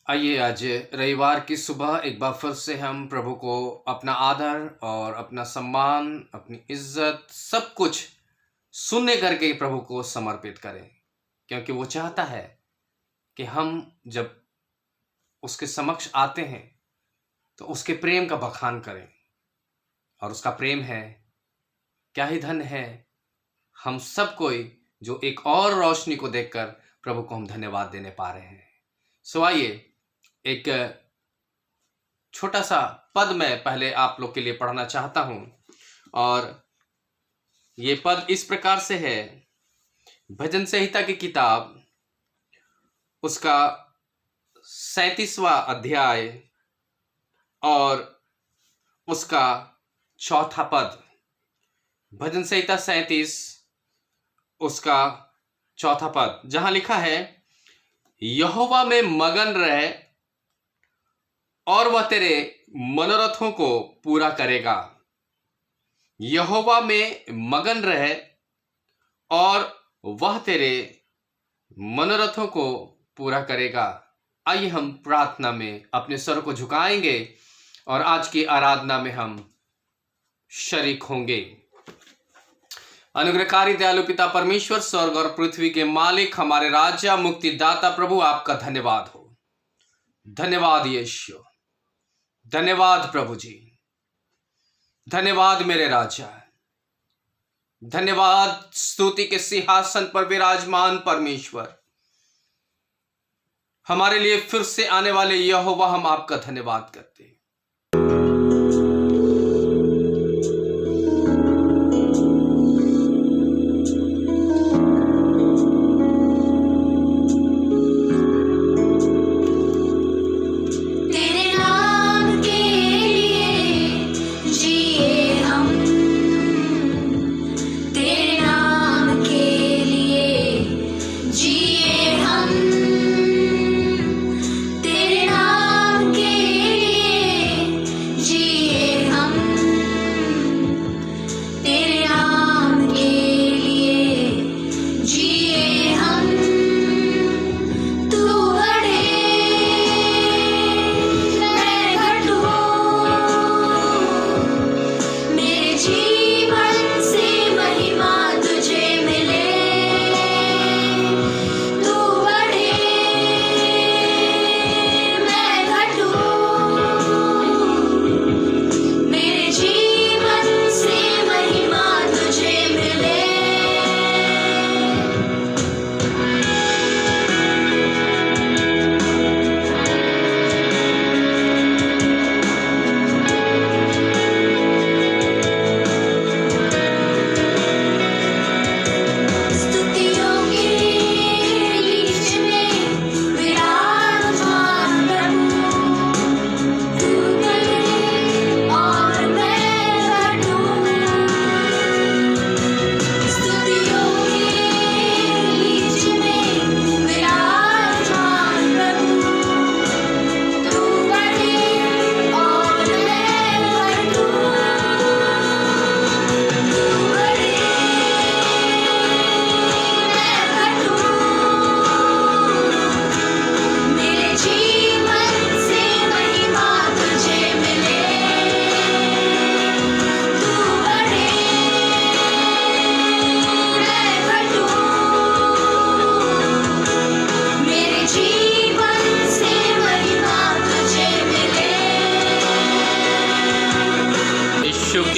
आइए आज रविवार की सुबह एक बार फिर से हम प्रभु को अपना आदर और अपना सम्मान, अपनी इज्जत सब कुछ शून्य करके प्रभु को समर्पित करें, क्योंकि वो चाहता है कि हम जब उसके समक्ष आते हैं तो उसके प्रेम का बखान करें। और उसका प्रेम है, क्या ही धन है हम सब कोई जो एक और रोशनी को देखकर प्रभु को हम धन्यवाद देने पा रहे हैं। सो आइए एक छोटा सा पद मैं पहले आप लोग के लिए पढ़ना चाहता हूं, और ये पद इस प्रकार से है। भजन संहिता की किताब उसका 37वां अध्याय और उसका 4था पद। भजन संहिता 37 उसका 4था पद, जहां लिखा है, यहोवा में मगन रहे और वह तेरे मनोरथों को पूरा करेगा। यहोवा में मगन रहे और वह तेरे मनोरथों को पूरा करेगा। आइए हम प्रार्थना में अपने सर को झुकाएंगे और आज की आराधना में हम शरीक होंगे। अनुग्रहकारी दयालु पिता परमेश्वर, स्वर्ग और पृथ्वी के मालिक, हमारे राजा मुक्तिदाता प्रभु, आपका धन्यवाद हो। धन्यवाद यीशु, धन्यवाद प्रभु जी, धन्यवाद मेरे राजा, धन्यवाद स्तुति के सिंहासन पर विराजमान परमेश्वर। हमारे लिए फिर से आने वाले यहोवा, हम आपका धन्यवाद करते हैं।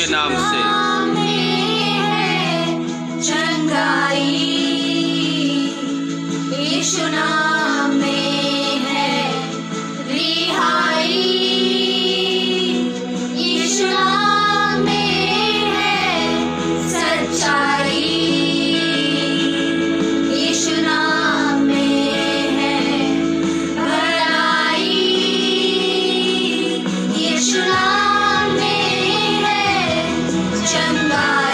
नाम से यीशु नाम में है रिहाई, यीशु नाम में है सच्चाई, यीशु नाम में है भलाई, यीशु नाम में है चंगाई।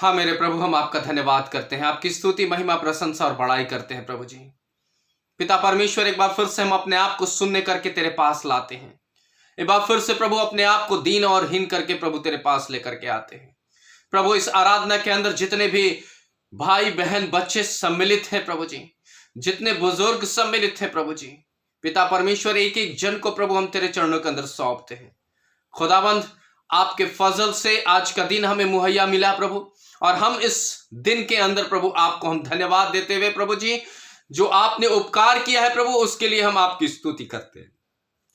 हाँ मेरे प्रभु, हम आपका धन्यवाद करते हैं, आपकी स्तुति महिमा प्रशंसा और बड़ाई करते हैं प्रभु जी। पिता परमेश्वर, एक बार फिर से हम अपने आप को सुनने करके तेरे पास लाते हैं। एक बार फिर से प्रभु अपने आप को दीन और हीन करके प्रभु तेरे पास लेकर के आते हैं। प्रभु इस आराधना के अंदर जितने भी भाई बहन बच्चे सम्मिलित हैं प्रभु जी, जितने बुजुर्ग सम्मिलित हैं प्रभु जी, पिता परमेश्वर एक एक जन को प्रभु हम तेरे चरणों के अंदर सौंपते हैं। खुदाबंद, आपके फजल से आज का दिन हमें मुहैया मिला प्रभु, और हम इस दिन के अंदर प्रभु आपको हम धन्यवाद देते हुए प्रभु जी, जो आपने उपकार किया है प्रभु, उसके लिए हम आपकी स्तुति करते हैं,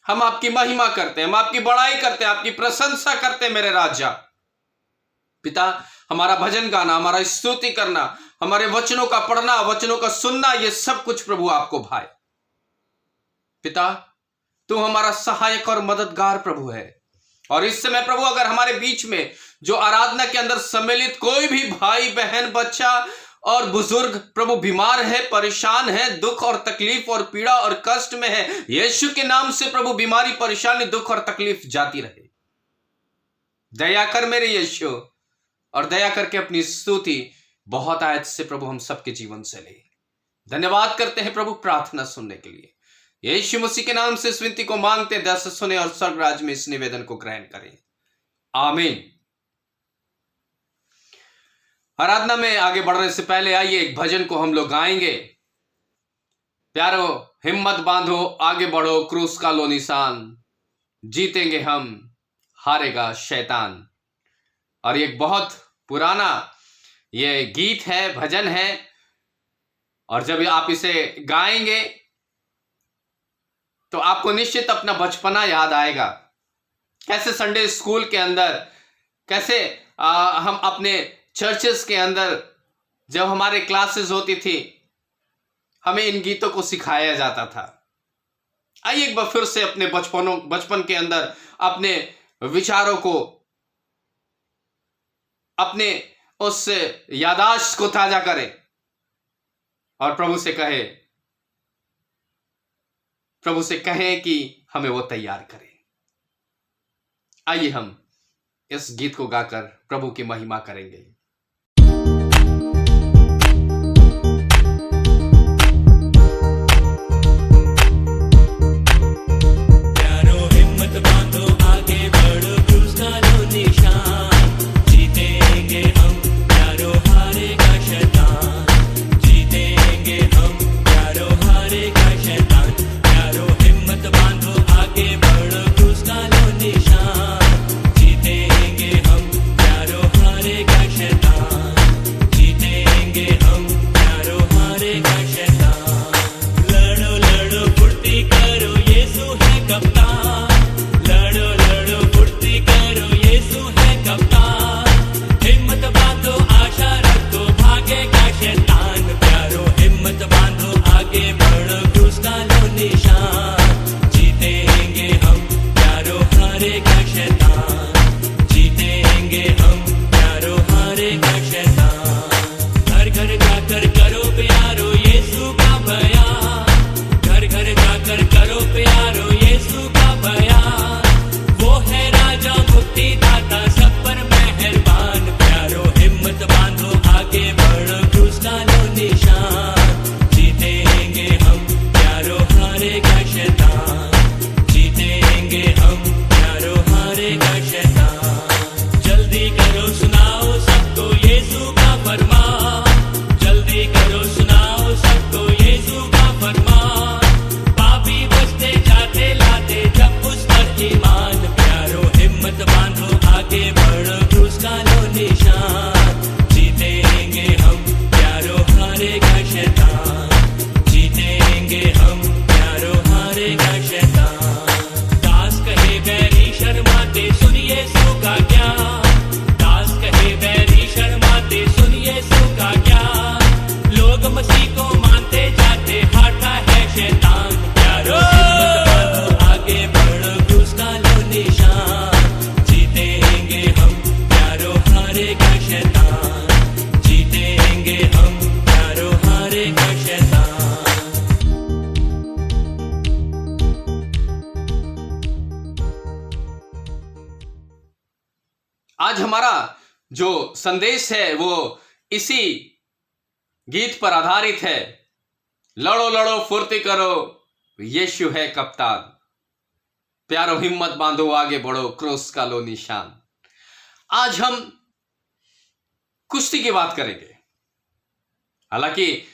हम आपकी महिमा करते हैं, हम आपकी बड़ाई करते हैं, आपकी प्रशंसा करते हैं मेरे राजा। पिता, हमारा भजन गाना, हमारा स्तुति करना, हमारे वचनों का पढ़ना, वचनों का सुनना, ये सब कुछ प्रभु आपको भाए। पिता, तू हमारा सहायक और मददगार प्रभु है, और इस समय प्रभु अगर हमारे बीच में जो आराधना के अंदर सम्मिलित कोई भी भाई बहन बच्चा और बुजुर्ग प्रभु बीमार है, परेशान है, दुख और तकलीफ और पीड़ा और कष्ट में है, यीशु के नाम से प्रभु बीमारी, परेशानी, दुख और तकलीफ जाती रहे। दया कर मेरे यीशु, और दया करके अपनी स्तुति बहुत आयत से प्रभु हम सबके जीवन से ले। धन्यवाद करते हैं प्रभु प्रार्थना सुनने के लिए। यीशु मसीह के नाम से इस विनती को मांगते, दस सुने और स्वर्ग राज्य में इस निवेदन को ग्रहण करें। आमीन। आराधना में आगे बढ़ने से पहले आइए एक भजन को हम लोग गाएंगे। प्यारो, हिम्मत बांधो, आगे बढ़ो, क्रूस का लो निशान, जीतेंगे हम, हारेगा शैतान। और एक बहुत पुराना ये गीत है, भजन है, और जब आप इसे गाएंगे तो आपको निश्चित अपना बचपना याद आएगा। कैसे संडे स्कूल के अंदर, कैसे हम अपने चर्चेस के अंदर जब हमारे क्लासेस होती थी, हमें इन गीतों को सिखाया जाता था। आइए एक बार फिर से अपने बचपन के अंदर अपने विचारों को, अपने उस यादाश्त को ताजा करें और प्रभु से कहें कि हमें वो तैयार करे। आइए हम इस गीत को गाकर प्रभु की महिमा करेंगे। आज हमारा जो संदेश है वो इसी गीत पर आधारित है। लड़ो लड़ो फुर्ती करो, यीशु है कप्तान, प्यारो हिम्मत बांधो आगे बढ़ो, क्रूस का लो निशान। आज हम कुश्ती की बात करेंगे। हालांकि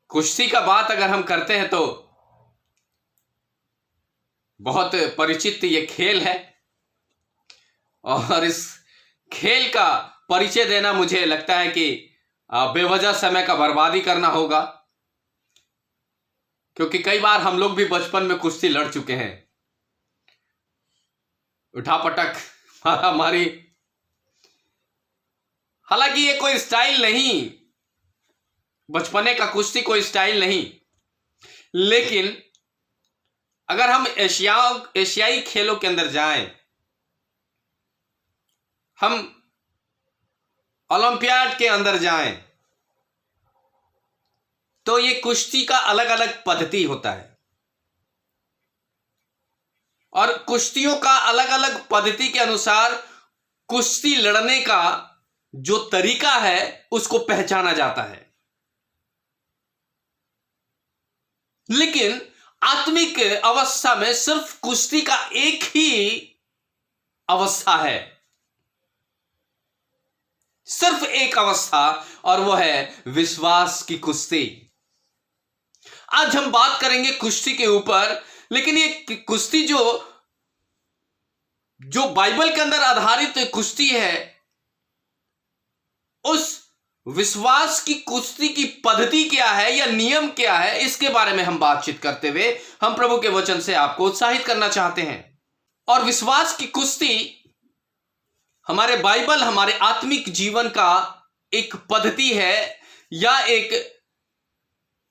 कुश्ती का बात अगर हम करते हैं तो बहुत परिचित ये खेल है, और इस खेल का परिचय देना मुझे लगता है कि बेवजह समय का बर्बादी करना होगा, क्योंकि कई बार हम लोग भी बचपन में कुश्ती लड़ चुके हैं। उठापटक, मारा मारी। हालांकि ये कोई स्टाइल नहीं, बचपने का कुश्ती कोई स्टाइल नहीं, लेकिन अगर हम एशियाई खेलों के अंदर जाएं, हम ओलंपियाड के अंदर जाएं, तो ये कुश्ती का अलग अलग पद्धति होता है, और कुश्तियों का अलग अलग पद्धति के अनुसार कुश्ती लड़ने का जो तरीका है उसको पहचाना जाता है। लेकिन आत्मिक अवस्था में सिर्फ कुश्ती का एक ही अवस्था है, सिर्फ एक अवस्था, और वो है विश्वास की कुश्ती। आज हम बात करेंगे कुश्ती के ऊपर, लेकिन ये कुश्ती जो बाइबल के अंदर आधारित कुश्ती है, उस विश्वास की कुश्ती की पद्धति क्या है या नियम क्या है, इसके बारे में हम बातचीत करते हुए हम प्रभु के वचन से आपको उत्साहित करना चाहते हैं। और विश्वास की कुश्ती हमारे बाइबल, हमारे आत्मिक जीवन का एक पद्धति है, या एक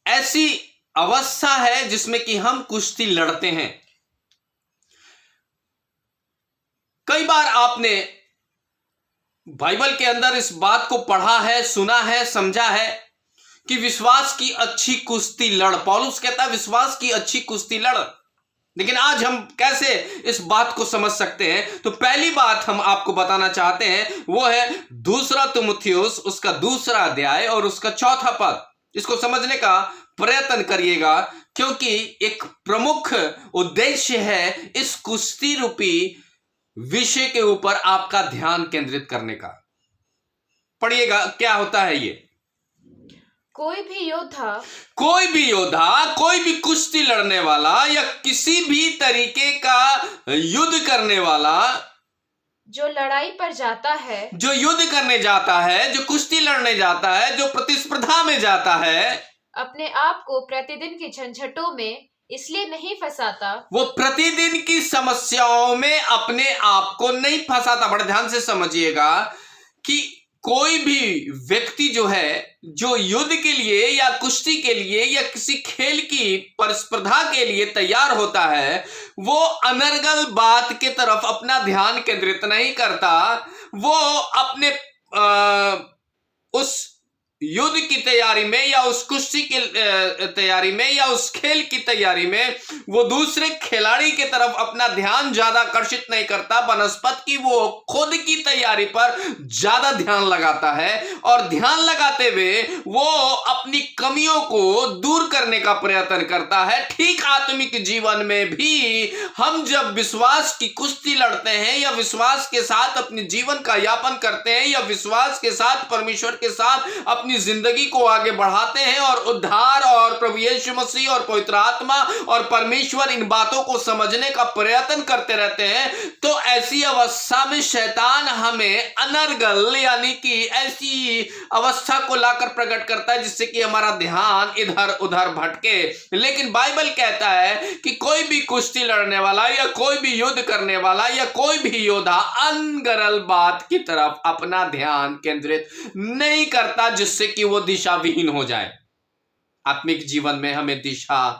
ऐसी अवस्था है जिसमें कि हम कुश्ती लड़ते हैं। कई बार आपने बाइबल के अंदर इस बात को पढ़ा है, सुना है, समझा है कि विश्वास की अच्छी कुश्ती लड़। पौलुस कहता है विश्वास की अच्छी कुश्ती लड़। लेकिन आज हम कैसे इस बात को समझ सकते हैं? तो पहली बात हम आपको बताना चाहते हैं वो है 2 तीमुथियुस उसका 2 अध्याय और उसका 4 पद। इसको समझने का प्रयत्न करिएगा, क्योंकि एक प्रमुख उद्देश्य है इस कुश्ती रूपी विषय के ऊपर आपका ध्यान केंद्रित करने का। पढ़िएगा, क्या होता है ये। कोई भी योद्धा कोई भी कुश्ती लड़ने वाला या किसी भी तरीके का युद्ध करने वाला, जो लड़ाई पर जाता है, जो युद्ध करने जाता है, जो कुश्ती लड़ने जाता है, जो प्रतिस्पर्धा में जाता है, अपने आप को प्रतिदिन की झंझटों में इसलिए नहीं फंसाता, वो प्रतिदिन की समस्याओं में अपने आप को नहीं फंसाता। बड़े ध्यान से समझिएगा कि कोई भी व्यक्ति जो है, जो युद्ध के लिए या कुश्ती के लिए या किसी खेल की प्रतिस्पर्धा के लिए तैयार होता है, वो अनर्गल बात के तरफ अपना ध्यान केंद्रित नहीं करता। वो अपने उस युद्ध की तैयारी में या उस कुश्ती की तैयारी में या उस खेल की तैयारी में वो दूसरे खिलाड़ी की तरफ अपना ध्यान ज्यादा आकर्षित नहीं करता, बनस्पत की वो खुद की तैयारी पर ज्यादा ध्यान लगाता है। और ध्यान लगाते हुए वो अपनी कमियों को दूर करने का प्रयत्न करता है। ठीक आत्मिक जीवन में भी हम जब विश्वास की कुश्ती लड़ते हैं या विश्वास के साथ अपने जीवन का यापन करते हैं या विश्वास के साथ परमेश्वर के साथ अपनी जिंदगी को आगे बढ़ाते हैं और उद्धार और प्रभु यीशु मसीह और पवित्र आत्मा और परमेश्वर इन बातों को समझने का प्रयत्न करते रहते हैं, तो ऐसी अवस्था में शैतान हमें अनर्गल यानी कि ऐसी अवस्था को लाकर प्रकट करता है जिससे कि हमारा ध्यान इधर उधर भटके। लेकिन बाइबल कहता है कि कोई भी कुश्ती लड़ने वाला या कोई भी युद्ध करने वाला या कोई भी योद्धा अनगरल बात की तरफ अपना ध्यान केंद्रित नहीं करता, जिससे कि वो दिशा विहीन हो जाए। आत्मिक जीवन में हमें दिशा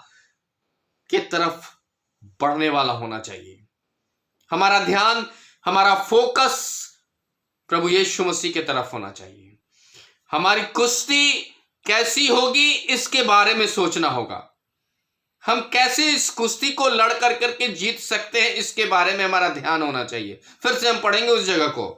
की तरफ बढ़ने वाला होना चाहिए। हमारा ध्यान, हमारा फोकस प्रभु यीशु मसीह की तरफ होना चाहिए। हमारी कुश्ती कैसी होगी इसके बारे में सोचना होगा। हम कैसे इस कुश्ती को लड़ कर करके जीत सकते हैं इसके बारे में हमारा ध्यान होना चाहिए। फिर से हम पढ़ेंगे उस जगह को।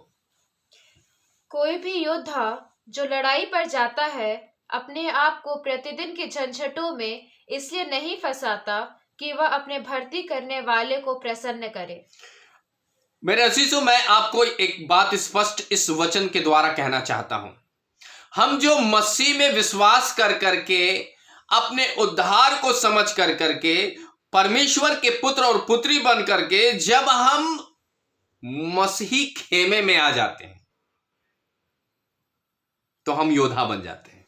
कोई भी योद्धा जो लड़ाई पर जाता है अपने आप को प्रतिदिन के झंझटों में इसलिए नहीं फंसाता कि वह अपने भर्ती करने वाले को प्रसन्न करे। मेरे अजीजों, मैं आपको एक बात स्पष्ट इस वचन के द्वारा कहना चाहता हूं। हम जो मसीह में विश्वास कर करके अपने उद्धार को समझ कर करके परमेश्वर के पुत्र और पुत्री बन करके जब हम मसीही खेमे में आ जाते हैं तो हम योद्धा बन जाते हैं,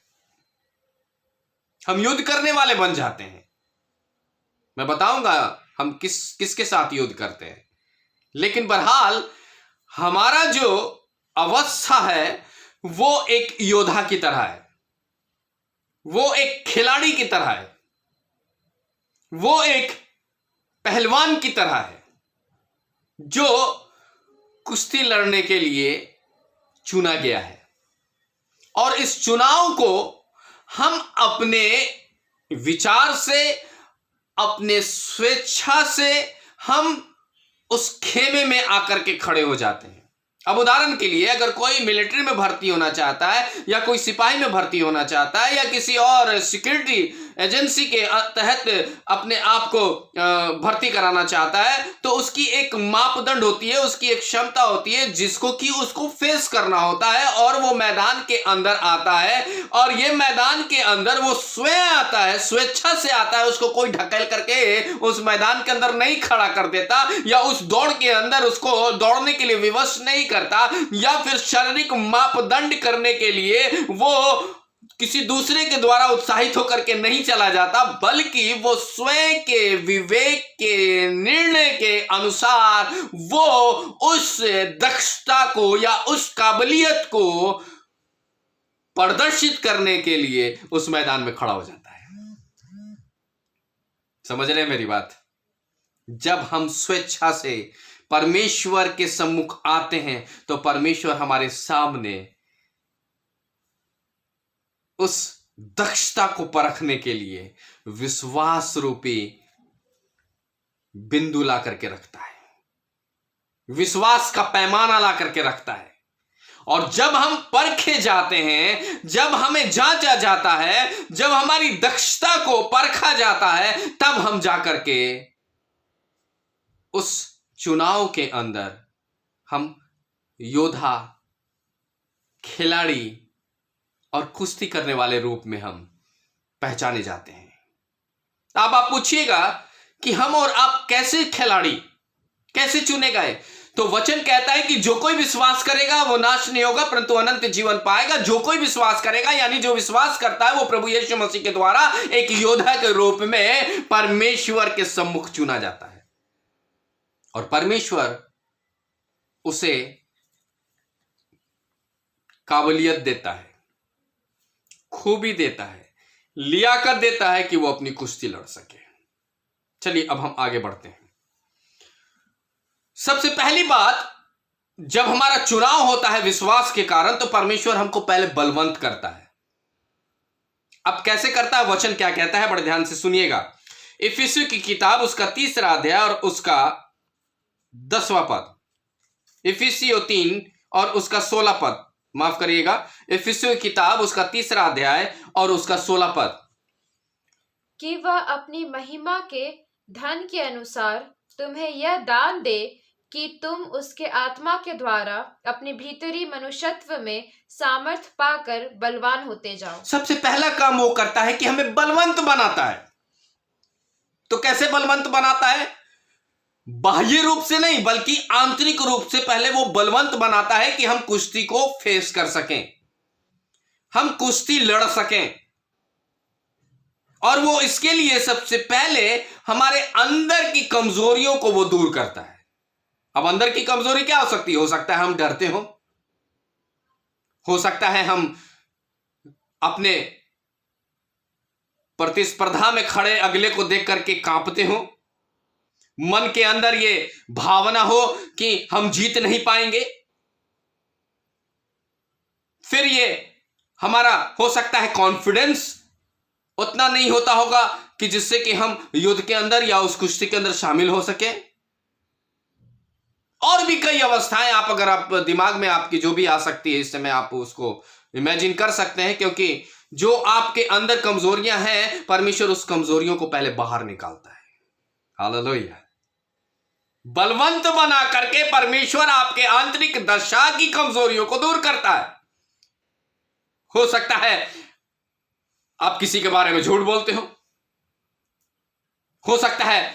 हम युद्ध करने वाले बन जाते हैं। मैं बताऊंगा हम किसके साथ युद्ध करते हैं, लेकिन बहरहाल हमारा जो अवस्था है वो एक योद्धा की तरह है, वो एक खिलाड़ी की तरह है, वो एक पहलवान की तरह है जो कुश्ती लड़ने के लिए चुना गया है। और इस चुनाव को हम अपने विचार से, अपने स्वेच्छा से हम उस खेमे में आकर के खड़े हो जाते हैं। अब उदाहरण के लिए अगर कोई मिलिट्री में भर्ती होना चाहता है या कोई सिपाही में भर्ती होना चाहता है या किसी और सिक्योरिटी एजेंसी के तहत अपने आप को भर्ती कराना चाहता है, तो उसकी एक मापदंड होती है, उसकी एक क्षमता होती है जिसको कि उसको फेस करना होता है और वो मैदान के अंदर आता है। और ये मैदान के अंदर वो स्वयं आता है, स्वेच्छा से आता है, उसको कोई ढकेल करके उस मैदान के अंदर नहीं खड़ा कर देता या उस दौड़ के अंदर उसको दौड़ने के लिए विवश नहीं करता या फिर शारीरिक मापदंड करने के लिए वो किसी दूसरे के द्वारा उत्साहित होकर के नहीं चला जाता, बल्कि वो स्वयं के विवेक के निर्णय के अनुसार वो उस दक्षता को या उस काबिलियत को प्रदर्शित करने के लिए उस मैदान में खड़ा हो जाता है। समझ रहे हैं मेरी बात? जब हम स्वेच्छा से परमेश्वर के सम्मुख आते हैं तो परमेश्वर हमारे सामने उस दक्षता को परखने के लिए विश्वास रूपी बिंदु ला करके रखता है, विश्वास का पैमाना ला करके रखता है। और जब हम परखे जाते हैं, जब हमें जांचा जाता है, जब हमारी दक्षता को परखा जाता है, तब हम जाकर के उस चुनाव के अंदर हम योद्धा, खिलाड़ी और कुश्ती करने वाले रूप में हम पहचाने जाते हैं। अब आप पूछिएगा कि हम और आप कैसे खिलाड़ी, कैसे चुने गए? तो वचन कहता है कि जो कोई विश्वास करेगा वो नाश नहीं होगा परंतु अनंत जीवन पाएगा। जो कोई विश्वास करेगा यानी जो विश्वास करता है वो प्रभु यीशु मसीह के द्वारा एक योद्धा के रूप में परमेश्वर के सम्मुख चुना जाता है और परमेश्वर उसे काबिलियत देता है, खूबी देता है, लियाकत देता है कि वो अपनी कुश्ती लड़ सके। चलिए अब हम आगे बढ़ते हैं। सबसे पहली बात, जब हमारा चुनाव होता है विश्वास के कारण तो परमेश्वर हमको पहले बलवंत करता है। अब कैसे करता है? वचन क्या कहता है, बड़े ध्यान से सुनिएगा। इफिसियों की किताब उसका 3 अध्याय और उसका 10वां पद, इफिसियों 3 और उसका 16 पद, माफ करिएगा, इफिसियों की किताब उसका 3 अध्याय और उसका 16 पद, कि वह अपनी महिमा के धन के अनुसार तुम्हें यह दान दे कि तुम उसके आत्मा के द्वारा अपने भीतरी मनुष्यत्व में सामर्थ पाकर बलवान होते जाओ। सबसे पहला काम वो करता है कि हमें बलवंत बनाता है। तो कैसे बलवंत बनाता है? बाह्य रूप से नहीं बल्कि आंतरिक रूप से पहले वो बलवंत बनाता है कि हम कुश्ती को फेस कर सकें, हम कुश्ती लड़ सकें। और वो इसके लिए सबसे पहले हमारे अंदर की कमजोरियों को वो दूर करता है। अब अंदर की कमजोरी क्या हो सकती है? हो सकता है हम डरते हो सकता है हम अपने प्रतिस्पर्धा में खड़े अगले को देख करके कांपते हो, मन के अंदर ये भावना हो कि हम जीत नहीं पाएंगे। फिर ये हमारा हो सकता है कॉन्फिडेंस उतना नहीं होता होगा कि जिससे कि हम युद्ध के अंदर या उस कुश्ती के अंदर शामिल हो सके। और भी कई अवस्थाएं आप अगर आप दिमाग में आपकी जो भी आ सकती है इस समय आप उसको इमेजिन कर सकते हैं, क्योंकि जो आपके अंदर कमजोरियां हैं परमेश्वर उस कमजोरियों को पहले बाहर निकालता है। हालेलुया। बलवंत बना करके परमेश्वर आपके आंतरिक दशा की कमजोरियों को दूर करता है। हो सकता है आप किसी के बारे में झूठ बोलते हो सकता है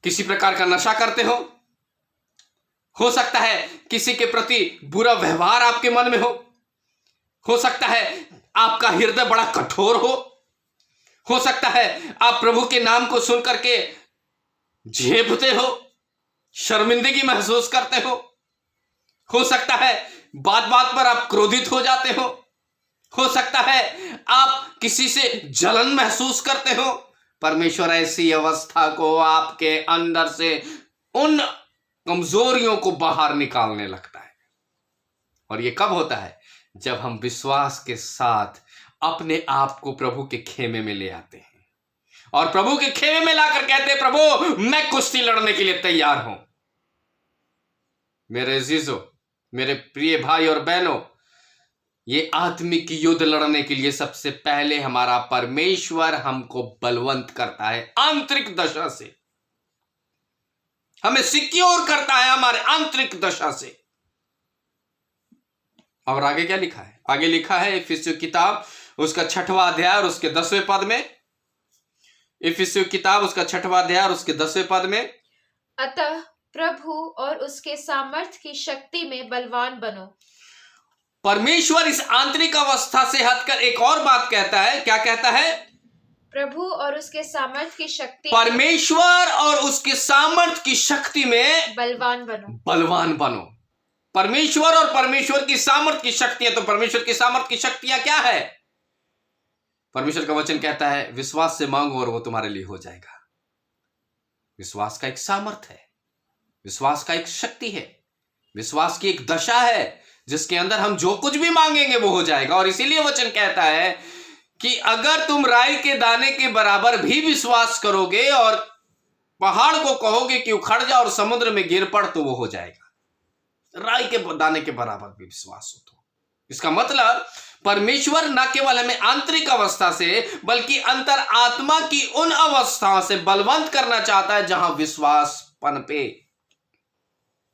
किसी प्रकार का नशा करते हो सकता है किसी के प्रति बुरा व्यवहार आपके मन में हो सकता है आपका हृदय बड़ा कठोर हो सकता है आप प्रभु के नाम को सुन करके झेपते हो, शर्मिंदगी महसूस करते हो सकता है बात बात पर आप क्रोधित हो जाते हो सकता है आप किसी से जलन महसूस करते हो। परमेश्वर ऐसी अवस्था को आपके अंदर से उन कमजोरियों को बाहर निकालने लगता है। और ये कब होता है? जब हम विश्वास के साथ अपने आप को प्रभु के खेमे में ले आते हैं और प्रभु के खेमे में लाकर कहते हैं, प्रभु मैं कुश्ती लड़ने के लिए तैयार हूं। मेरे अजीजों, मेरे प्रिय भाई और बहनों, ये आत्मिक युद्ध लड़ने के लिए सबसे पहले हमारा परमेश्वर हमको बलवंत करता है आंतरिक दशा से, हमें सिक्योर करता है हमारे आंतरिक दशा से। और आगे क्या लिखा है? आगे लिखा है इफिसियों किताब उसका 6वां अध्याय और उसके 10वें पद में। इफिसियों किताब उसका 6वां अध्याय और उसके 10वें पद में, अतः प्रभु और उसके सामर्थ्य की शक्ति में बलवान बनो। परमेश्वर इस आंतरिक अवस्था से हटकर एक और बात कहता है। क्या कहता है? प्रभु और उसके सामर्थ्य की शक्ति, परमेश्वर और उसके सामर्थ्य की शक्ति में बलवान बनो। बलवान बनो। परमेश्वर और परमेश्वर की सामर्थ्य की शक्तियां, तो परमेश्वर की सामर्थ्य की शक्तियां क्या है? परमेश्वर का वचन कहता है विश्वास से मांगो और वो तुम्हारे लिए हो जाएगा। विश्वास का एक सामर्थ्य है, विश्वास का एक शक्ति है, विश्वास की एक दशा है जिसके अंदर हम जो कुछ भी मांगेंगे वो हो जाएगा। और इसीलिए वचन कहता है कि अगर तुम राई के दाने के बराबर भी विश्वास करोगे और पहाड़ को कहोगे कि उखड़ जा और समुद्र में गिर पड़, तो वो हो जाएगा। राई के दाने के बराबर भी विश्वास हो तो इसका मतलब परमेश्वर न केवल हमें आंतरिक अवस्था से बल्कि अंतर आत्मा की उन अवस्थाओं से बलवंत करना चाहता है जहां विश्वास पनपे,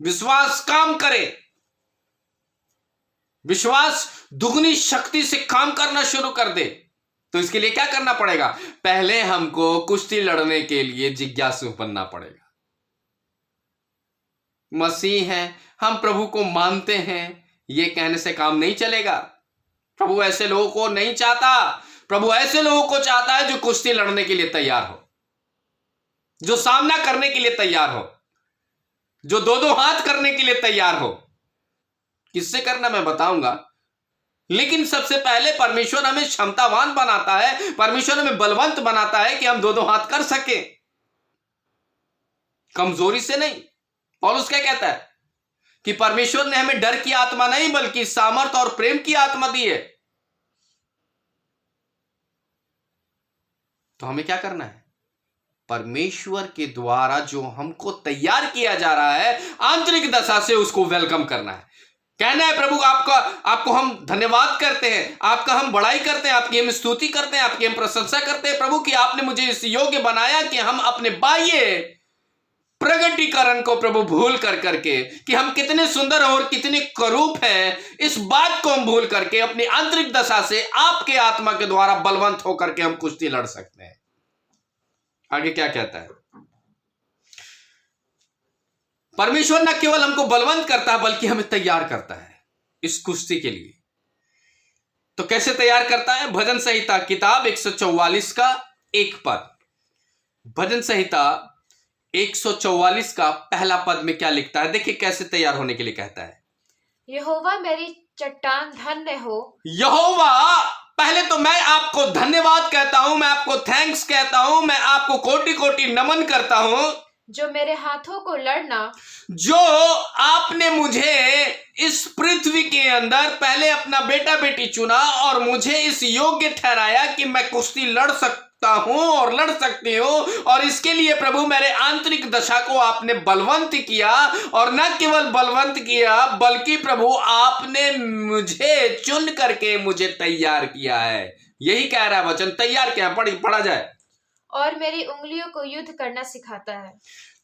विश्वास काम करे, विश्वास दुगनी शक्ति से काम करना शुरू कर दे। तो इसके लिए क्या करना पड़ेगा? पहले हमको कुश्ती लड़ने के लिए जिज्ञासु बनना पड़ेगा। मसीह हैं, हम प्रभु को मानते हैं, ये कहने से काम नहीं चलेगा। प्रभु ऐसे लोगों को नहीं चाहता। प्रभु ऐसे लोगों को चाहता है जो कुश्ती लड़ने के लिए तैयार हो, जो सामना करने के लिए तैयार हो, जो दो दो हाथ करने के लिए तैयार हो। किससे करना मैं बताऊंगा, लेकिन सबसे पहले परमेश्वर हमें क्षमतावान बनाता है, परमेश्वर हमें बलवंत बनाता है कि हम दो दो हाथ कर सके, कमजोरी से नहीं। पौलुस क्या कहता है कि परमेश्वर ने हमें डर की आत्मा नहीं बल्कि सामर्थ और प्रेम की आत्मा दी है। तो हमें क्या करना है? परमेश्वर के द्वारा जो हमको तैयार किया जा रहा है आंतरिक दशा से, उसको वेलकम करना है। कहना है प्रभु आपको हम धन्यवाद करते हैं, आपका हम बड़ाई करते हैं, आपकी हम स्तुति करते हैं, आपकी हम प्रशंसा करते हैं प्रभु कि आपने मुझे इस योग्य बनाया कि हम अपने बाह्य प्रगटीकरण को प्रभु भूल करके कि हम कितने सुंदर और कितने करूप हैं, इस बात को हम भूल करके अपनी आंतरिक दशा से आपके आत्मा के द्वारा बलवंत होकर के हम कुश्ती लड़ सकते हैं। आगे क्या कहता है? परमेश्वर न केवल हमको बलवंत करता है बल्कि हमें तैयार करता है इस कुश्ती के लिए। तो कैसे तैयार करता है? भजन संहिता किताब 144 का 1 पद। भजन संहिता 144 का पहला पद में क्या लिखता है? देखिए कैसे तैयार होने के लिए कहता है। यहोवा मेरी चट्टान धन्य हो। यहोवा, पहले तो मैं आपको धन्यवाद कहता हूं, मैं आपको थैंक्स कहता हूं, मैं आपको कोटि कोटि नमन करता हूं, जो मेरे हाथों को लड़ना, जो आपने मुझे इस पृथ्वी के अंदर पहले अपना बेटा बेटी चुना और मुझे इस योग्य ठहराया कि मैं कुश्ती लड़ सकता हूं और लड़ सकती हूं। और इसके लिए प्रभु मेरे आंतरिक दशा को आपने बलवंत किया, और न केवल बलवंत किया बल्कि प्रभु आपने मुझे चुन करके मुझे तैयार किया है। यही कह रहा है वचन, तैयार क्या, पढ़ा जाए। और मेरी उंगलियों को युद्ध करना सिखाता है।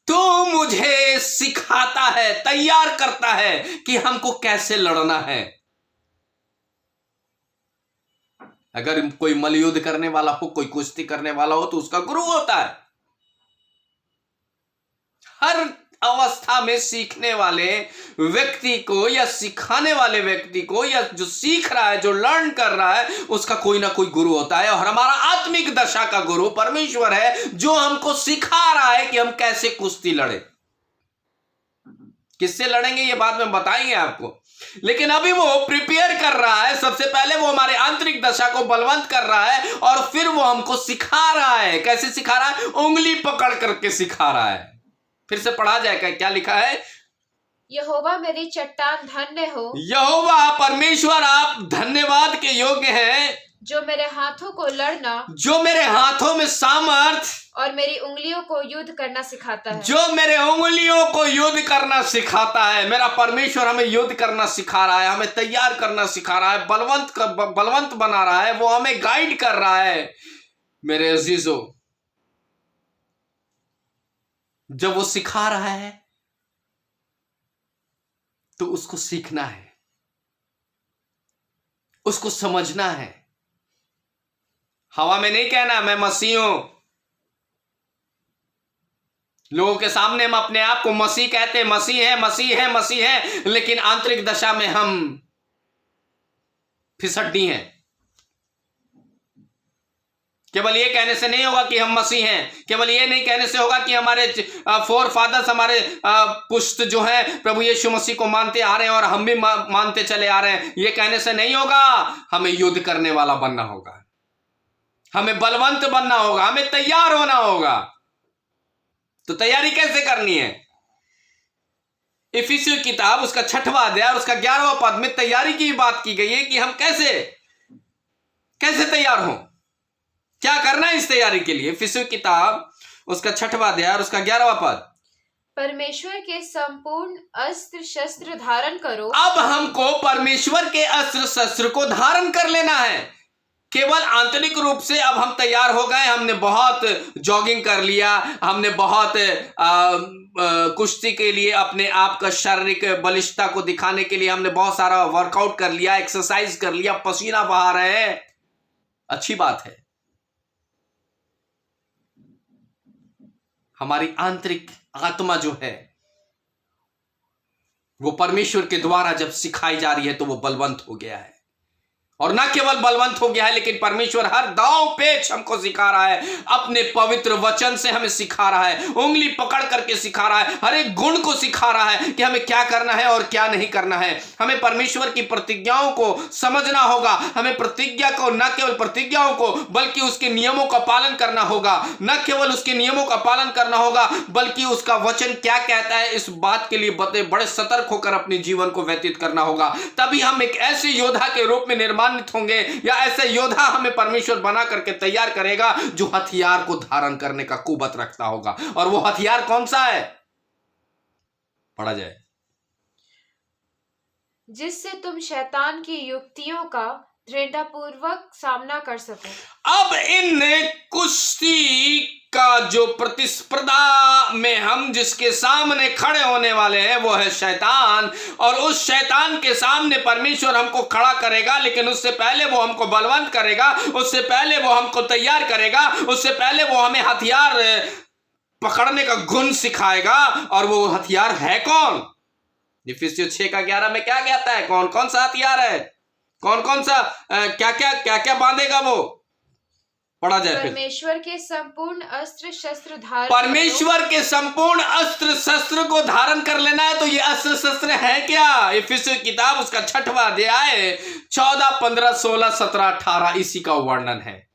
तो मुझे सिखाता है, तैयार करता है कि हमको कैसे लड़ना है। अगर कोई मल्लयुद्ध करने वाला हो, कोई कुश्ती करने वाला हो, तो उसका गुरु होता है। हर अवस्था में सीखने वाले व्यक्ति को या सिखाने वाले व्यक्ति को या जो सीख रहा है, जो लर्न कर रहा है, उसका कोई ना कोई गुरु होता है। और हमारा आत्मिक दशा का गुरु परमेश्वर है, जो हमको सिखा रहा है कि हम कैसे कुश्ती लड़े। किससे लड़ेंगे ये बाद में बताएंगे आपको, लेकिन अभी वो प्रिपेयर कर रहा है। सबसे पहले वो हमारे आंतरिक दशा को बलवंत कर रहा है, और फिर वो हमको सिखा रहा है। कैसे सिखा रहा है? उंगली पकड़ करके सिखा रहा है। फिर से पढ़ा जाएगा, क्या लिखा है? यहोवा मेरी चट्टान धन्य हो, यहोवा परमेश्वर आप धन्यवाद के योग्य हैं, जो मेरे हाथों को लड़ना, जो मेरे हाथों में सामर्थ और मेरी उंगलियों को युद्ध करना सिखाता है। जो मेरे उंगलियों को युद्ध करना सिखाता है। मेरा परमेश्वर हमें युद्ध करना सिखा रहा है, हमें तैयार करना सिखा रहा है, बलवंत बना रहा है, वो हमें गाइड कर रहा है। मेरे अजीजों, जब वो सिखा रहा है तो उसको सीखना है, उसको समझना है। हवा में नहीं कहना मैं मसीह हूं। लोगों के सामने हम अपने आप को मसीह कहते, मसीह है, मसीह है, मसीह है, लेकिन आंतरिक दशा में हम फिसड्डी हैं। केवल ये कहने से नहीं होगा कि हम मसीह हैं, केवल ये नहीं कहने से होगा कि हमारे फोर फादर्स, हमारे पुश्त जो हैं प्रभु यीशु मसीह को मानते आ रहे हैं और हम भी मानते चले आ रहे हैं। ये कहने से नहीं होगा। हमें युद्ध करने वाला बनना होगा, हमें बलवंत बनना होगा, हमें तैयार होना होगा। तो तैयारी कैसे करनी है? इफिसियों की किताब उसका 6वां अध्याय और उसका 11वां पद में तैयारी की बात की गई है कि हम कैसे तैयार हों, क्या करना है इस तैयारी के लिए। इफिसियों की किताब उसका 6वां अध्याय और उसका 11वां पद, परमेश्वर के संपूर्ण अस्त्र शस्त्र धारण करो। अब हमको परमेश्वर के अस्त्र शस्त्र को धारण कर लेना है। केवल आंतरिक रूप से अब हम तैयार हो गए, हमने बहुत जॉगिंग कर लिया, हमने बहुत कुश्ती के लिए अपने आप का शारीरिक बलिष्ठता को दिखाने के लिए हमने बहुत सारा वर्कआउट कर लिया, एक्सरसाइज कर लिया, पसीना बहा रहे हैं, अच्छी बात है। हमारी आंतरिक आत्मा जो है वो परमेश्वर के द्वारा जब सिखाई जा रही है तो वो बलवंत हो गया है। और ना केवल बलवंत हो गया है, लेकिन परमेश्वर हर दांव पेच हमको सिखा रहा है, अपने पवित्र वचन से हमें सिखा रहा है, उंगली पकड़ करके सिखा रहा है, हर एक गुण को सिखा रहा है कि हमें क्या करना है और क्या नहीं करना है। हमें परमेश्वर की प्रतिज्ञाओं को समझना होगा। हमें प्रतिज्ञा को, न केवल प्रतिज्ञाओं को, बल्कि उसके नियमों का पालन करना होगा। न केवल उसके नियमों का पालन करना होगा, बल्कि उसका वचन क्या कहता है इस बात के लिए बड़े सतर्क होकर अपने जीवन को व्यतीत करना होगा। तभी हम एक ऐसे योद्धा के रूप में निर्माण होंगे, या ऐसे योद्धा हमें परमेश्वर बना करके तैयार करेगा जो हथियार को धारण करने का कुवत रखता होगा। और वो हथियार कौन सा है? पढ़ा जाए। जिससे तुम शैतान की युक्तियों का दृढ़तापूर्वक सामना कर सको। अब इन कुश्ती का जो प्रतिस्पर्धा में हम जिसके सामने खड़े होने वाले हैं वो है शैतान। और उस शैतान के सामने परमेश्वर हमको खड़ा करेगा, लेकिन उससे पहले वो हमको बलवंत करेगा, उससे पहले वो हमको तैयार करेगा, उससे पहले वो हमें हथियार पकड़ने का गुण सिखाएगा। और वो हथियार है कौन? इफिसियों 6:11 में क्या कहता है? कौन कौन सा हथियार है, कौन कौन सा क्या क्या बांधेगा वो? पढ़ा जाए फिर। परमेश्वर के संपूर्ण अस्त्र शस्त्र धारण, परमेश्वर के संपूर्ण अस्त्र शस्त्र को धारण कर लेना है। तो ये अस्त्र शस्त्र है क्या? इफिसियों की किताब उसका 6वां अध्याय 14, 15, 16, 17, 18 इसी का वर्णन है।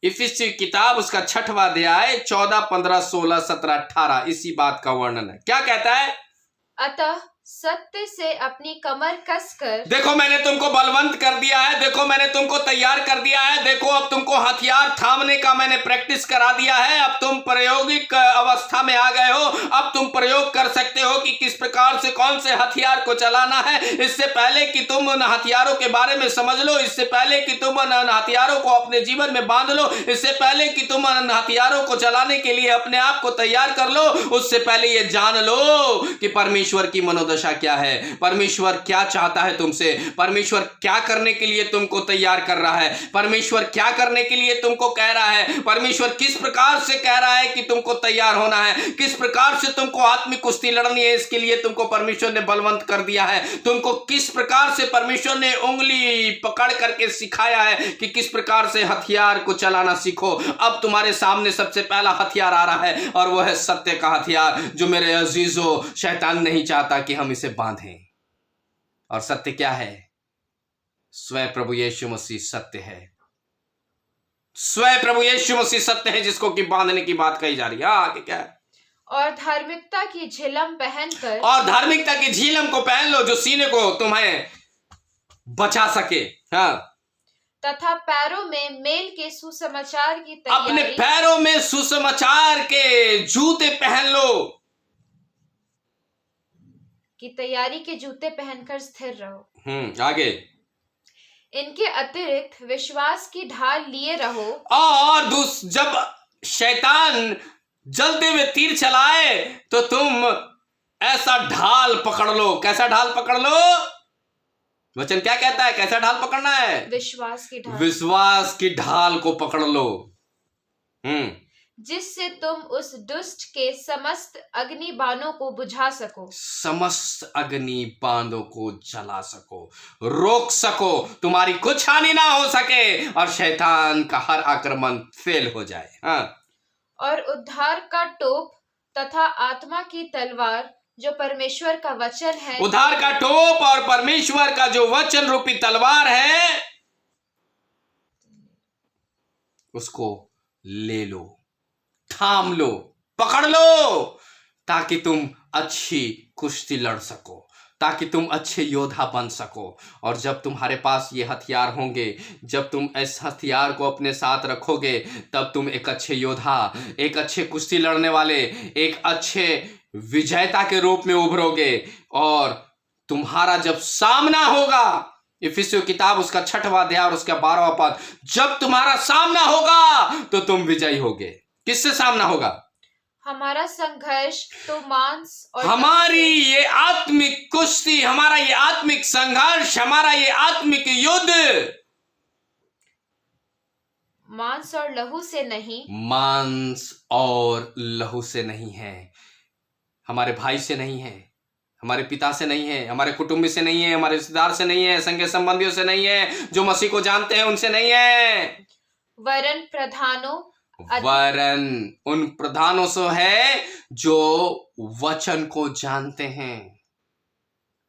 इफिसियों की किताब उसका 6वां अध्याय 14, 15, 16, 17, 18 इसी बात का वर्णन है। क्या कहता है? अतः सत्य से अपनी कमर कसकर देखो मैंने तुमको बलवंत कर दिया है, देखो मैंने तुमको तैयार कर दिया है, देखो अब तुमको हथियार थामने का मैंने प्रैक्टिस करा दिया है। अब तुम प्रायोगिक अवस्था में आ गए हो। अब तुम प्रयोग कर सकते हो कि किस प्रकार से कौन से हथियार को चलाना है। इससे पहले कि तुम उन हथियारों के बारे में समझ लो, इससे पहले कि तुम उन हथियारों को अपने जीवन में बांध लो, इससे पहले कि तुम उन हथियारों को चलाने के लिए अपने आप को तैयार कर लो, उससे पहले ये जान लो कि परमेश्वर की मनोदशा क्या है, परमेश्वर क्या चाहता है तुमसे, परमेश्वर क्या करने के लिए तुमको तैयार कर रहा है, परमेश्वर क्या करने के लिए तुमको कह रहा है, परमेश्वर किस प्रकार से कह रहा है कि तुमको तैयार होना है, किस प्रकार से तुमको आत्मिक कुश्ती लड़नी है। इसके लिए तुमको परमेश्वर ने बलवंत कर दिया है। तुमको किस प्रकार से परमेश्वर ने उंगली पकड़ करके सिखाया है कि किस प्रकार से हथियार को चलाना सीखो। अब तुम्हारे सामने सबसे पहला हथियार आ रहा है और वह है सत्य का हथियार, जो मेरे अजीजों शैतान नहीं चाहता कि हम इसे बांधें। और सत्य क्या है? स्वयं प्रभु यीशु मसीह सत्य है। स्वयं प्रभु यीशु मसीह सत्य है, जिसको कि बांधने की बात कही जा रही है। आगे क्या है? और धार्मिकता की झिलम पहनकर और धार्मिकता की झिलम को पहन लो, जो सीने को तुम्हें बचा सके। हाँ, तथा पैरों में मेल के सुसमाचार की अपने तैयारी पैरों में सुसमाचार के जूते पहन लो। की तैयारी के जूते पहनकर स्थिर रहो। आगे, इनके अतिरिक्त विश्वास की ढाल लिए रहो। और जब शैतान जलते हुए तीर चलाए तो तुम ऐसा ढाल पकड़ लो। कैसा ढाल पकड़ लो? वचन क्या कहता है? कैसा ढाल पकड़ना है? विश्वास की ढाल। विश्वास की ढाल को पकड़ लो। जिससे तुम उस दुष्ट के समस्त अग्नि बाणों को बुझा सको। समस्त अग्नि बाणों को जला सको, रोक सको, तुम्हारी कुछ हानि ना हो सके और शैतान का हर आक्रमण फेल हो जाए। हाँ, और उद्धार का टोप तथा आत्मा की तलवार, जो परमेश्वर का वचन है। उद्धार का टोप और परमेश्वर का जो वचन रूपी तलवार है, उसको ले लो, थाम लो, पकड़ लो, ताकि तुम अच्छी कुश्ती लड़ सको, ताकि तुम अच्छे योद्धा बन सको। और जब तुम्हारे पास ये हथियार होंगे, जब तुम इस हथियार को अपने साथ रखोगे, तब तुम एक अच्छे योद्धा, एक अच्छे कुश्ती लड़ने वाले, एक अच्छे विजेता के रूप में उभरोगे। और तुम्हारा जब सामना होगा, इफिसियों किताब उसका 6वां अध्याय और उसका 12वां पद, जब तुम्हारा सामना होगा तो तुम विजयी होगे। किससे सामना होगा? हमारा संघर्ष तो मांस और हमारी ये आत्मिक कुश्ती, हमारा ये आत्मिक संघर्ष, हमारा ये आत्मिक युद्ध मांस और लहू से नहीं, मांस और लहू से नहीं है, हमारे भाई से नहीं है, हमारे पिता से नहीं है, हमारे कुटुंबी से नहीं है, हमारे रिश्तेदार से नहीं है, संगे संबंधियों से नहीं है, जो मसीह को जानते हैं उनसे नहीं है, वरन प्रधानों, वरन उन प्रधानों से है जो वचन को जानते हैं,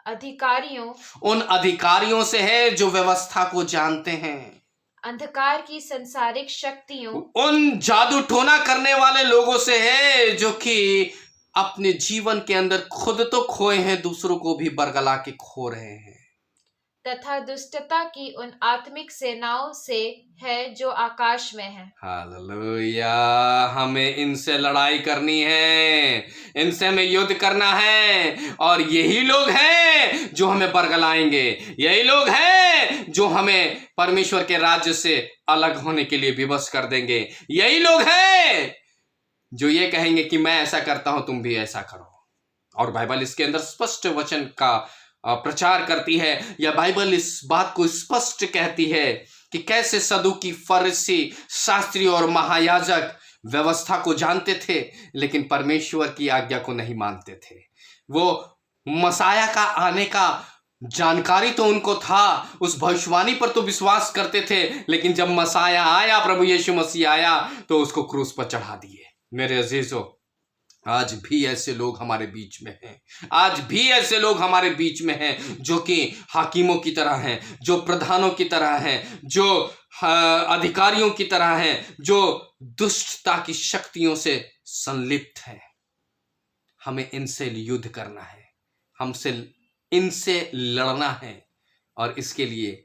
अधिकारियों, उन अधिकारियों से है जो व्यवस्था को जानते हैं, अंधकार की संसारिक शक्तियों, उन जादू टोना करने वाले लोगों से है जो कि अपने जीवन के अंदर खुद तो खोए हैं, दूसरों को भी बरगला के खो रहे हैं, तथा दुष्टता की उन आत्मिक सेनाओं से है जो आकाश में है। हालेलुया। हमें इनसे लड़ाई करनी है, इनसे हमें युद्ध करना है। और यही लोग हैं जो हमें बरगलाएंगे, यही लोग हैं जो हमें परमेश्वर के राज्य से अलग होने के लिए विवश कर देंगे, यही लोग हैं जो ये कहेंगे कि मैं ऐसा करता हूं, तुम भी ऐसा करो। और बाइबल इसके अंदर स्पष्ट वचन का प्रचार करती है, या बाइबल इस बात को स्पष्ट कहती है कि कैसे सदूकी, फरीसी, शास्त्री और महायाजक व्यवस्था को जानते थे लेकिन परमेश्वर की आज्ञा को नहीं मानते थे। वो मसाया का आने का जानकारी तो उनको था, उस भविष्यवाणी पर तो विश्वास करते थे, लेकिन जब मसाया आया, प्रभु यीशु मसीह आया, तो उसको क्रूस पर चढ़ा दिए। मेरे अजीजों, आज भी ऐसे लोग हमारे बीच में हैं, आज भी ऐसे लोग हमारे बीच में हैं जो कि हाकिमों की तरह हैं, जो प्रधानों की तरह हैं, जो अधिकारियों की तरह हैं, जो दुष्टता की शक्तियों से संलिप्त हैं। हमें इनसे युद्ध करना है, हमसे इनसे लड़ना है और इसके लिए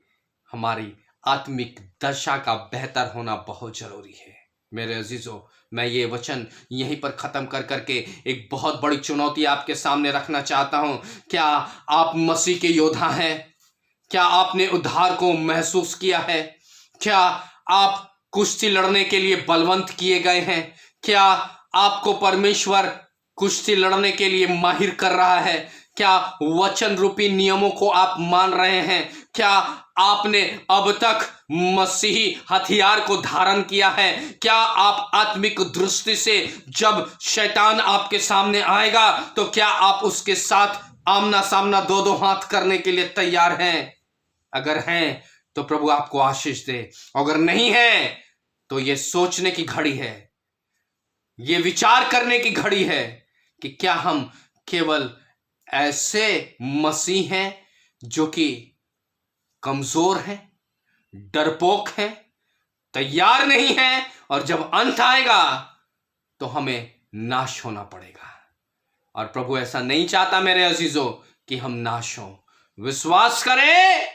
हमारी आत्मिक दशा का बेहतर होना बहुत जरूरी है। मेरे अजीजों, मैं ये वचन यहीं पर ख़त्म कर करके एक बहुत बड़ी चुनौती आपके सामने रखना चाहता हूं। क्या आप मसीह के योद्धा हैं? क्या आपने उद्धार को महसूस किया है? क्या आप कुश्ती लड़ने के लिए बलवंत किए गए हैं? क्या आपको परमेश्वर कुश्ती लड़ने के लिए माहिर कर रहा है? क्या वचन रूपी नियमों को आप मान रहे हैं? क्या आपने अब तक मसीही हथियार को धारण किया है? क्या आप आत्मिक दृष्टि से जब शैतान आपके सामने आएगा तो क्या आप उसके साथ आमना सामना दो दो हाथ करने के लिए तैयार हैं? अगर हैं तो प्रभु आपको आशीष दे। अगर नहीं है तो ये सोचने की घड़ी है, ये विचार करने की घड़ी है कि क्या हम केवल ऐसे मसीह हैं जो कि कमजोर हैं, डरपोक हैं, तैयार नहीं हैं और जब अंत आएगा तो हमें नाश होना पड़ेगा। और प्रभु ऐसा नहीं चाहता मेरे अजीजों कि हम नाश हों। विश्वास करें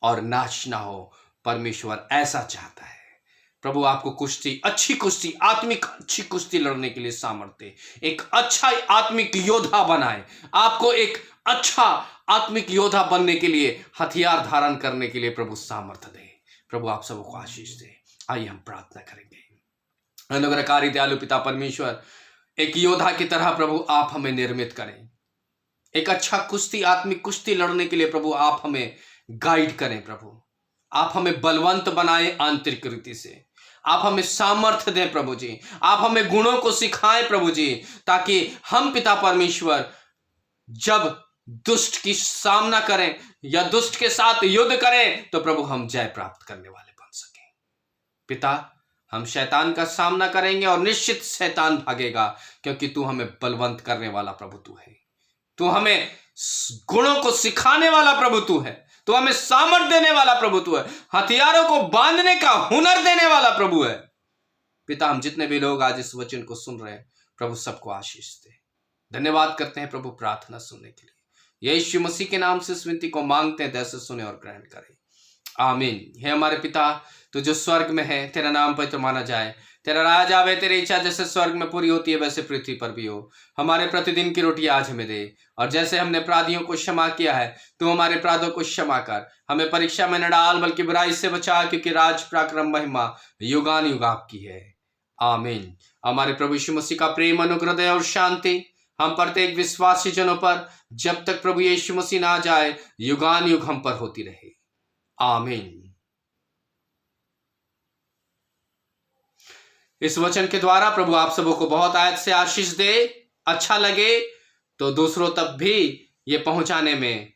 और नाश ना हो। परमेश्वर ऐसा चाहता है। प्रभु आपको कुश्ती, अच्छी कुश्ती, आत्मिक अच्छी कुश्ती लड़ने के लिए सामर्थ्य, एक अच्छा आत्मिक योद्धा बनाए। आपको एक अच्छा आत्मिक योद्धा बनने के लिए, हथियार धारण करने के लिए प्रभु सामर्थ्य दे। प्रभु आप सबको आशीष दे। आइए हम प्रार्थना करेंगे। अनुग्रहकारी दयालु पिता परमेश्वर, एक योद्धा की तरह प्रभु आप हमें निर्मित करें। एक अच्छा कुश्ती, आत्मिक कुश्ती लड़ने के लिए प्रभु आप हमें गाइड करें। प्रभु आप हमें बलवंत बनाएं आंतरिक रीति से। आप हमें सामर्थ्य दें प्रभु जी। आप हमें गुणों को सिखाएं प्रभु जी, ताकि हम पिता परमेश्वर जब दुष्ट की सामना करें या दुष्ट के साथ युद्ध करें तो प्रभु हम जय प्राप्त करने वाले बन सकें। पिता, हम शैतान का सामना करेंगे और निश्चित शैतान भागेगा, क्योंकि तू हमें बलवंत करने वाला प्रभु तू है। तू हमें गुणों को सिखाने वाला प्रभु तू है। तू हमें सामर्थ्य देने वाला प्रभु तू है। हथियारों को बांधने का हुनर देने वाला प्रभु है। पिता, हम जितने भी लोग आज इस वचन को सुन रहे हैं प्रभु सबको आशीष दे। धन्यवाद करते हैं प्रभु प्रार्थना सुनने के लिए। यीशु मसीह के नाम से इस विनती को मांगते हैं, दया से सुने और ग्रहण करें। आमीन। हे हमारे पिता, तू जो स्वर्ग में है, तेरा नाम पवित्र माना जाए। तेरा राज आवे, तेरी इच्छा जैसे स्वर्ग में पूरी होती है वैसे पृथ्वी पर भी हो। हमारे प्रतिदिन की रोटी आज हमें दे, और जैसे हमने अपराधियों को क्षमा किया है तू हमारे अपराधों को क्षमा कर। हमें परीक्षा में न डाल, बल्कि बुराई से बचा, क्योंकि राज, पराक्रम, महिमा युगान युग आपकी है। आमीन। हमारे प्रभु यीशु मसीह का प्रेम, अनुग्रह, दया और शांति हम प्रत्येक विश्वासी जनों पर जब तक प्रभु यीशु मसीह ना जाए युगान युग हम पर होती रहे। आमीन। इस वचन के द्वारा प्रभु आप सबों को बहुत आयत से आशीष दे। अच्छा लगे तो दूसरों तक भी ये पहुंचाने में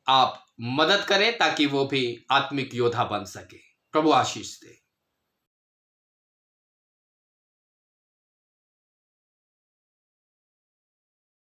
आप मदद करें, ताकि वो भी आत्मिक योद्धा बन सके। प्रभु आशीष दे।